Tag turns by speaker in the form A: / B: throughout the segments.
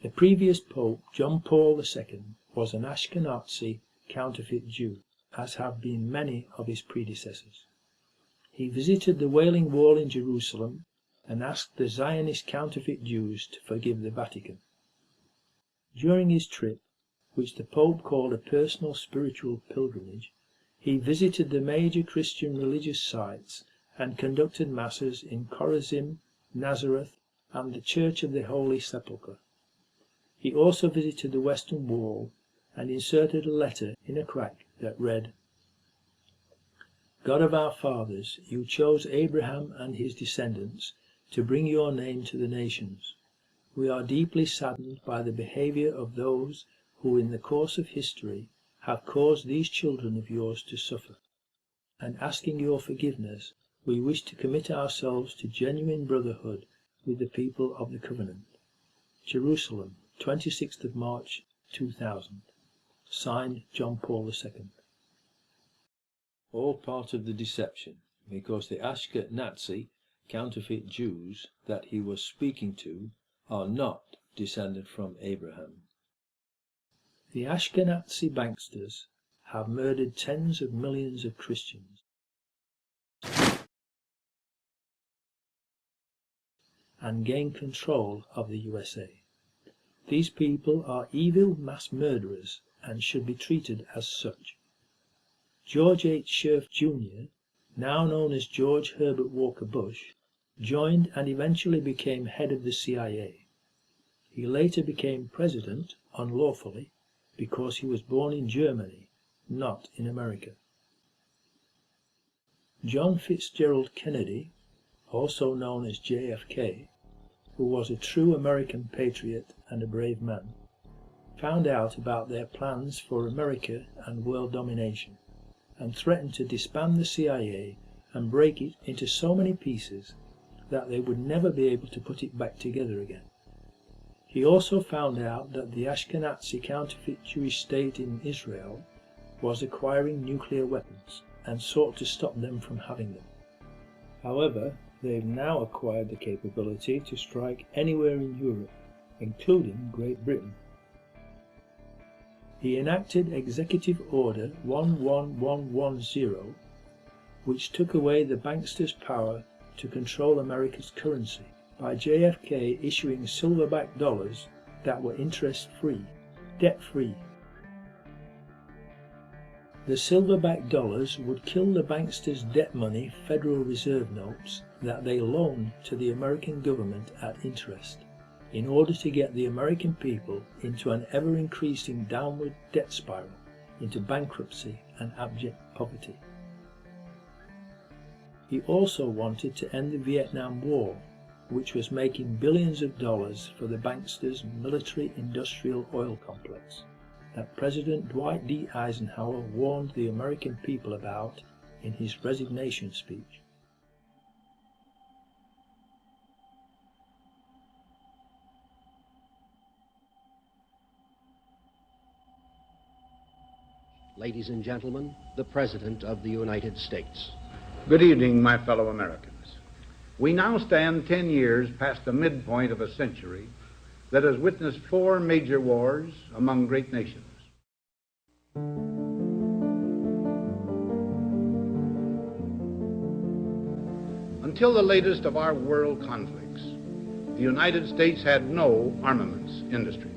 A: The previous Pope, John Paul II, was an Ashke-Nazi counterfeit Jew, as have been many of his predecessors. He visited the Wailing Wall in Jerusalem and asked the Zionist counterfeit Jews to forgive the Vatican. During his trip, which the Pope called a personal spiritual pilgrimage, he visited the major Christian religious sites and conducted masses in Chorazim, Nazareth, and the Church of the Holy Sepulchre. He also visited the Western Wall and inserted a letter in a crack that read, "God of our fathers, you chose Abraham and his descendants to bring your name to the nations. We are deeply saddened by the behavior of those who in the course of history have caused these children of yours to suffer, and asking your forgiveness, we wish to commit ourselves to genuine brotherhood with the people of the covenant. Jerusalem, 26th of March 2000. Signed, John Paul II."
B: All part of the deception, because the Ashke-Nazi counterfeit Jews that he was speaking to are not descended from Abraham.
A: The Ashke-Nazi Banksters have murdered tens of millions of Christians and gained control of the USA. These people are evil mass murderers and should be treated as such. George H. Scherf Jr., now known as George Herbert Walker Bush, joined and eventually became head of the CIA. He later became president unlawfully because he was born in Germany, not in America. John Fitzgerald Kennedy, also known as JFK, who was a true American patriot and a brave man, found out about their plans for America and world domination, and threatened to disband the CIA and break it into so many pieces that they would never be able to put it back together again. He also found out that the Ashke-Nazi counterfeit Jewish state in Israel was acquiring nuclear weapons and sought to stop them from having them. However, they've now acquired the capability to strike anywhere in Europe, including Great Britain. He enacted Executive Order 11110, which took away the banksters' power to control America's currency by JFK issuing silverback dollars that were interest-free, debt-free. The silverback dollars would kill the banksters' debt money Federal Reserve notes that they loaned to the American government at interest, in order to get the American people into an ever-increasing downward debt spiral, into bankruptcy and abject poverty. He also wanted to end the Vietnam War, which was making billions of dollars for the banksters' military-industrial oil complex that President Dwight D. Eisenhower warned the American people about in his resignation speech.
C: Ladies and gentlemen, the President of the United States.
D: Good evening, my fellow Americans. We now stand 10 years past the midpoint of a century that has witnessed 4 major wars among great nations. Until the latest of our world conflicts, the United States had no armaments industry.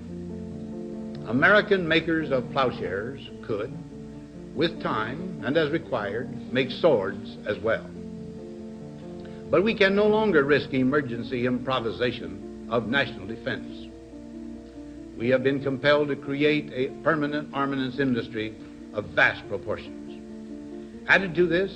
D: American makers of plowshares could, with time and as required, make swords as well. But we can no longer risk emergency improvisation of national defense. We have been compelled to create a permanent armaments industry of vast proportions. Added to this,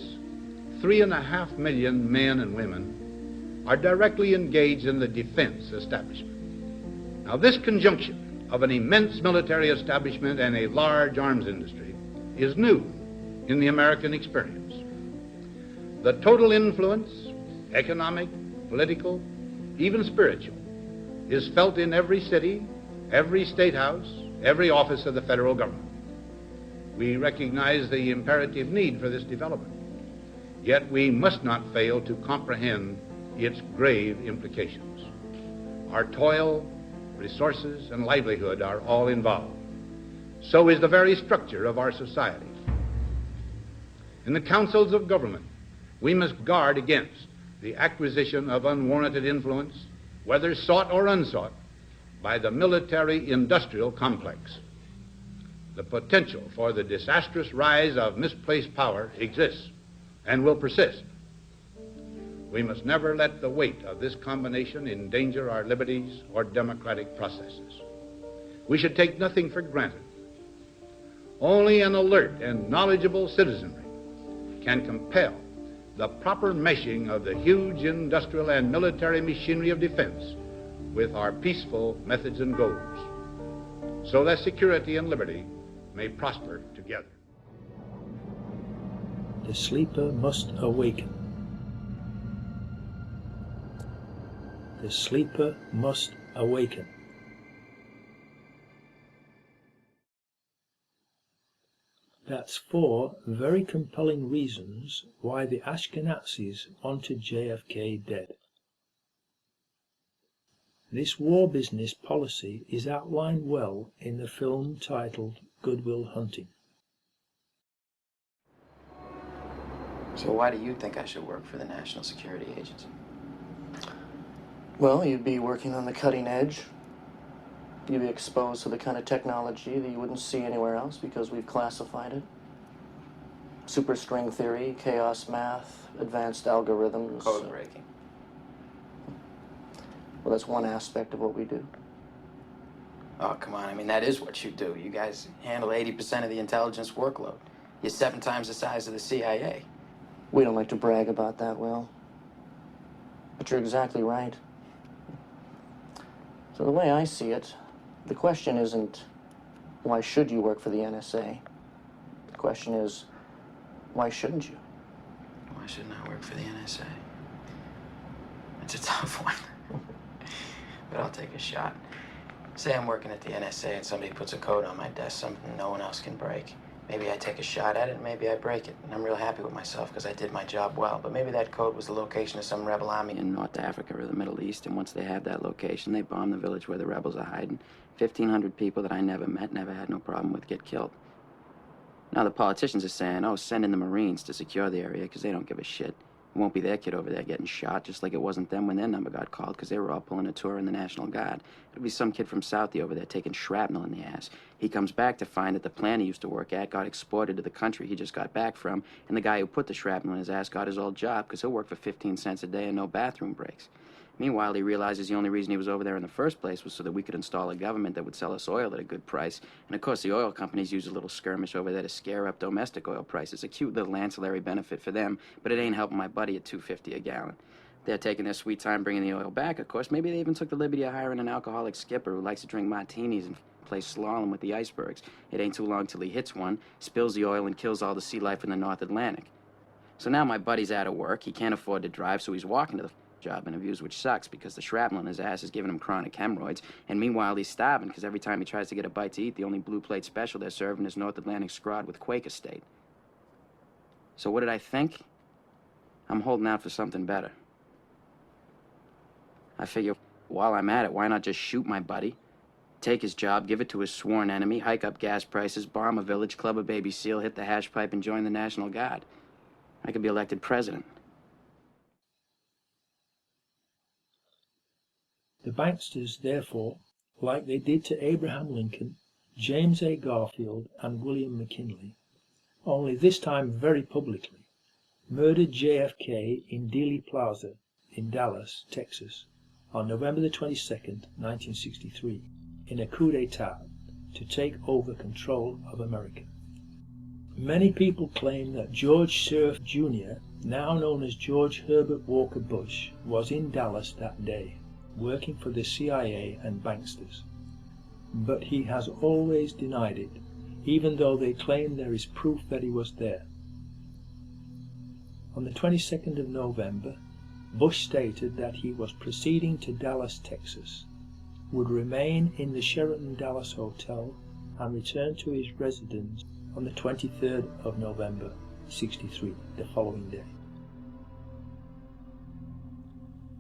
D: 3.5 million men and women are directly engaged in the defense establishment. Now, this conjunction of an immense military establishment and a large arms industry is new in the American experience. The total influence, economic, political, even spiritual, is felt in every city, every state house, every office of the federal government. We recognize the imperative need for this development, yet we must not fail to comprehend its grave implications. Our toil, resources, and livelihood are all involved. So is the very structure of our society. In the councils of government, we must guard against the acquisition of unwarranted influence, whether sought or unsought, by the military-industrial complex. The potential for the disastrous rise of misplaced power exists and will persist. We must never let the weight of this combination endanger our liberties or democratic processes. We should take nothing for granted. Only an alert and knowledgeable citizenry can compel the proper meshing of the huge industrial and military machinery of defense with our peaceful methods and goals, so that security and liberty may prosper together.
A: The sleeper must awaken. The sleeper must awaken. That's 4 very compelling reasons why the Ashke-Nazis wanted JFK dead. This war business policy is outlined well in the film titled Good Will Hunting.
E: So why do you think I should work for the National Security Agency?
F: Well, you'd be working on the cutting edge. You'd be exposed to the kind of technology that you wouldn't see anywhere else because we've classified it. Superstring theory, chaos math, advanced algorithms.
E: Code breaking.
F: Well, that's one aspect of what we do.
E: Oh, come on. I mean, that is what you do. You guys handle 80% of the intelligence workload. You're 7 times the size of the CIA.
F: We don't like to brag about that, Will. But you're exactly right. So the way I see it, the question isn't, why should you work for the NSA? The question is, why shouldn't you?
E: Why shouldn't I work for the NSA? It's a tough one. But I'll take a shot. Say I'm working at the NSA and somebody puts a code on my desk, something no one else can break. Maybe I take a shot at it, and maybe I break it. And I'm real happy with myself because I did my job well. But maybe that code was the location of some rebel army in North Africa or the Middle East, and once they have that location, they bomb the village where the rebels are hiding. 1,500 people that I never met, never had no problem with, get killed. Now the politicians are saying, oh, send in the Marines to secure the area because they don't give a shit. It won't be their kid over there getting shot, just like it wasn't them when their number got called because they were all pulling a tour in the National Guard. It'll be some kid from Southie over there taking shrapnel in the ass. He comes back to find that the plant he used to work at got exported to the country he just got back from, and the guy who put the shrapnel in his ass got his old job because he'll work for 15 cents a day and no bathroom breaks. Meanwhile, he realizes the only reason he was over there in the first place was so that we could install a government that would sell us oil at a good price. And of course, the oil companies use a little skirmish over there to scare up domestic oil prices. A cute little ancillary benefit for them, but it ain't helping my buddy at $2.50 a gallon. They're taking their sweet time bringing the oil back, of course. Maybe they even took the liberty of hiring an alcoholic skipper who likes to drink martinis and play slalom with the icebergs. It ain't too long till he hits one, spills the oil, and kills all the sea life in the North Atlantic. So now my buddy's out of work. He can't afford to drive, so he's walking to the job interviews, which sucks because the shrapnel in his ass is giving him chronic hemorrhoids, and meanwhile he's starving because every time he tries to get a bite to eat, the only blue plate special they're serving is North Atlantic scrod with Quaker State. So what did I think? I'm holding out for something better. I figure, while I'm at it, why not just shoot my buddy, take his job, give it to his sworn enemy, hike up gas prices, bomb a village, club a baby seal, hit the hash pipe, and join the National Guard. I could be elected president.
A: The Banksters, therefore, like they did to Abraham Lincoln, James A. Garfield, and William McKinley, only this time very publicly, murdered JFK in Dealey Plaza in Dallas, Texas, on November the 22nd, 1963, in a coup d'etat to take over control of America. Many people claim that George Sirleaf Jr., now known as George Herbert Walker Bush, was in Dallas that day, working for the CIA and Banksters. But he has always denied it, even though they claim there is proof that he was there. On the 22nd of November, Bush stated that he was proceeding to Dallas, Texas, would remain in the Sheraton Dallas Hotel, and return to his residence on the 23rd of November, 63, the following day.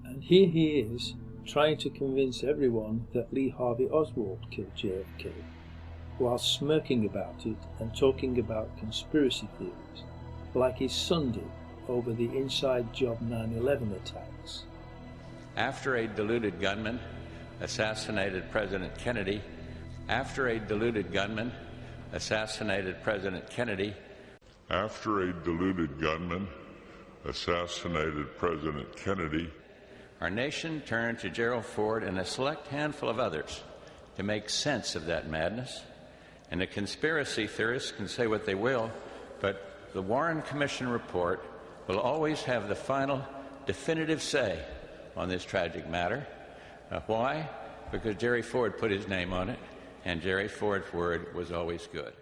A: And here he is, trying to convince everyone that Lee Harvey Oswald killed JFK, while smirking about it and talking about conspiracy theories, like his son did over the inside job 9/11 attacks.
G: After a deluded gunman assassinated President Kennedy, after a deluded gunman assassinated President Kennedy,
H: after a deluded gunman assassinated President Kennedy,
G: our nation turned to Gerald Ford and a select handful of others to make sense of that madness. And the conspiracy theorists can say what they will, but the Warren Commission report will always have the final definitive say on this tragic matter. Why? Because Jerry Ford put his name on it, and Jerry Ford's word was always good.